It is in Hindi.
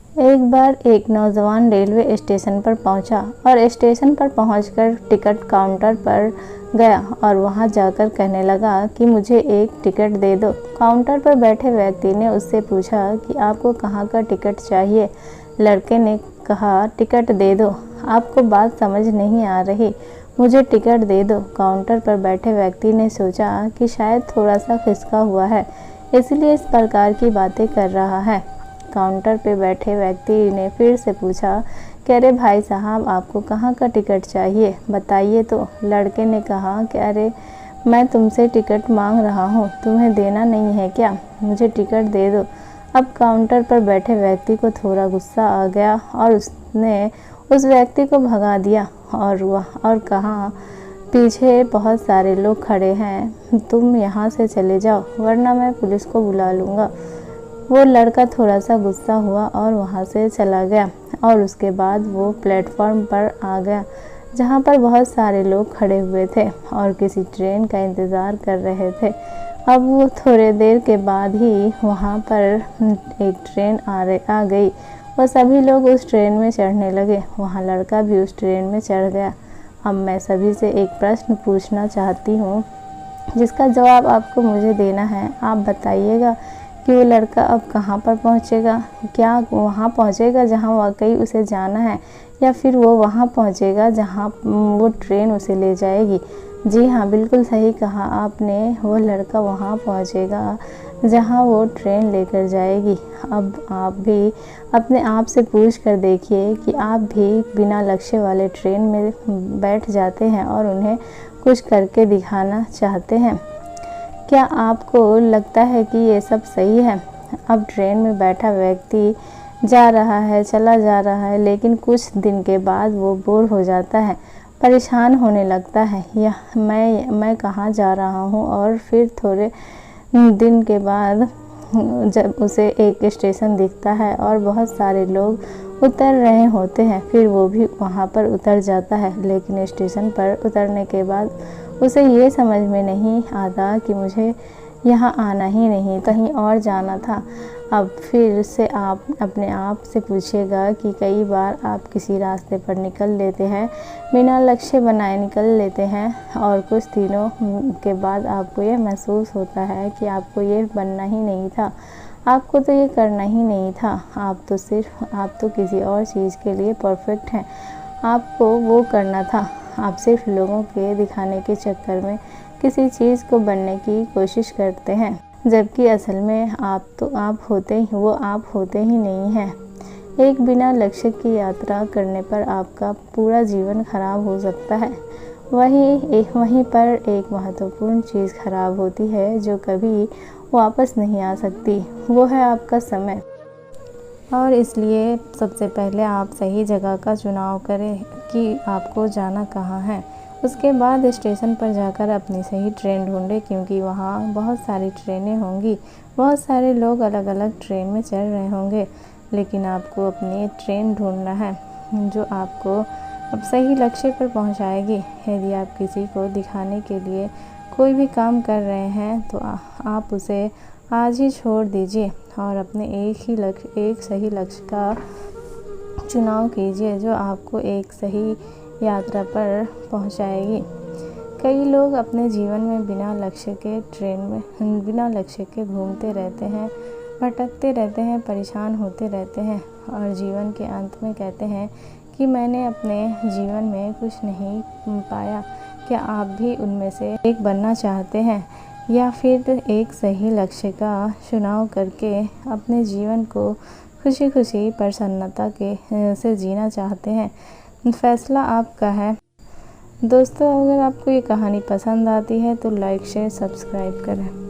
एक बार एक नौजवान रेलवे स्टेशन पर पहुंचा और स्टेशन पर पहुंचकर टिकट काउंटर पर गया और वहां जाकर कहने लगा कि मुझे एक टिकट दे दो। काउंटर पर बैठे व्यक्ति ने उससे पूछा कि आपको कहां का टिकट चाहिए। लड़के ने कहा, टिकट दे दो। आपको बात समझ नहीं आ रही, मुझे टिकट दे दो। काउंटर पर बैठे व्यक्ति ने सोचा कि शायद थोड़ा सा खिसका हुआ है, इसलिए इस प्रकार की बातें कर रहा है। काउंटर पे बैठे व्यक्ति ने फिर से पूछा कि अरे भाई साहब, आपको कहाँ का टिकट चाहिए, बताइए तो। लड़के ने कहा कि अरे मैं तुमसे टिकट मांग रहा हूँ, तुम्हें देना नहीं है क्या, मुझे टिकट दे दो। अब काउंटर पर बैठे व्यक्ति को थोड़ा गुस्सा आ गया और उसने उस व्यक्ति को भगा दिया और कहा, पीछे बहुत सारे लोग खड़े हैं, तुम यहाँ से चले जाओ वरना मैं पुलिस को बुला लूँगा। वो लड़का थोड़ा सा गुस्सा हुआ और वहाँ से चला गया और उसके बाद वो प्लेटफॉर्म पर आ गया जहाँ पर बहुत सारे लोग खड़े हुए थे और किसी ट्रेन का इंतज़ार कर रहे थे। अब वो थोड़े देर के बाद ही वहाँ पर एक ट्रेन आ गई। वो सभी लोग उस ट्रेन में चढ़ने लगे। वहाँ लड़का भी उस ट्रेन में चढ़ गया। अब मैं सभी से एक प्रश्न पूछना चाहती हूँ जिसका जवाब आपको मुझे देना है। आप बताइएगा कि वो लड़का अब कहाँ पर पहुँचेगा। क्या वहाँ पहुँचेगा जहाँ वाकई उसे जाना है, या फिर वो वहाँ पहुँचेगा जहाँ वो ट्रेन उसे ले जाएगी। जी हाँ, बिल्कुल सही कहा आपने, वो लड़का वहाँ पहुँचेगा जहाँ वो ट्रेन लेकर जाएगी। अब आप भी अपने आप से पूछ कर देखिए कि आप भी बिना लक्ष्य वाले ट्रेन में बैठ जाते हैं और उन्हें कुछ करके दिखाना चाहते हैं। क्या आपको लगता है कि ये सब सही है? अब ट्रेन में बैठा व्यक्ति जा रहा है, चला जा रहा है, लेकिन कुछ दिन के बाद वो बोर हो जाता है, परेशान होने लगता है, या मैं कहाँ जा रहा हूँ। और फिर थोड़े दिन के बाद जब उसे एक स्टेशन दिखता है और बहुत सारे लोग उतर रहे होते हैं, फिर वो भी वहाँ पर उतर जाता है। लेकिन स्टेशन पर उतरने के बाद उसे ये समझ में नहीं आता कि मुझे यहाँ आना ही नहीं, कहीं और जाना था। अब फिर से आप अपने आप से पूछिएगा कि कई बार आप किसी रास्ते पर निकल लेते हैं, बिना लक्ष्य बनाए निकल लेते हैं और कुछ दिनों के बाद आपको ये महसूस होता है कि आपको ये बनना ही नहीं था, आपको तो ये करना ही नहीं था। आप तो किसी और चीज़ के लिए परफेक्ट हैं, आपको वो करना था। आप सिर्फ लोगों के दिखाने के चक्कर में किसी चीज़ को बनने की कोशिश करते हैं, जबकि असल में आप होते ही नहीं हैं। एक बिना लक्ष्य की यात्रा करने पर आपका पूरा जीवन खराब हो सकता है। वहीं पर एक महत्वपूर्ण चीज़ खराब होती है जो कभी वापस नहीं आ सकती, वो है आपका समय। और इसलिए सबसे पहले आप सही जगह का चुनाव करें कि आपको जाना कहाँ है। उसके बाद स्टेशन पर जाकर अपनी सही ट्रेन ढूंढें, क्योंकि वहाँ बहुत सारी ट्रेनें होंगी, बहुत सारे लोग अलग अलग ट्रेन में चढ़ रहे होंगे। लेकिन आपको अपनी ट्रेन ढूंढना है जो आपको अब सही लक्ष्य पर पहुँचाएगी। यदि आप किसी को दिखाने के लिए कोई भी काम कर रहे हैं तो आप उसे आज ही छोड़ दीजिए और अपने एक सही लक्ष्य का चुनाव कीजिए जो आपको एक सही यात्रा पर पहुंचाएगी। कई लोग अपने जीवन में बिना लक्ष्य के घूमते रहते हैं, भटकते रहते हैं, परेशान होते रहते हैं और जीवन के अंत में कहते हैं कि मैंने अपने जीवन में कुछ नहीं पाया। क्या आप भी उनमें से एक बनना चाहते हैं, या फिर एक सही लक्ष्य का चुनाव करके अपने जीवन को खुशी खुशी प्रसन्नता से जीना चाहते हैं? फैसला आपका है। दोस्तों, अगर आपको ये कहानी पसंद आती है तो लाइक शेयर सब्सक्राइब करें।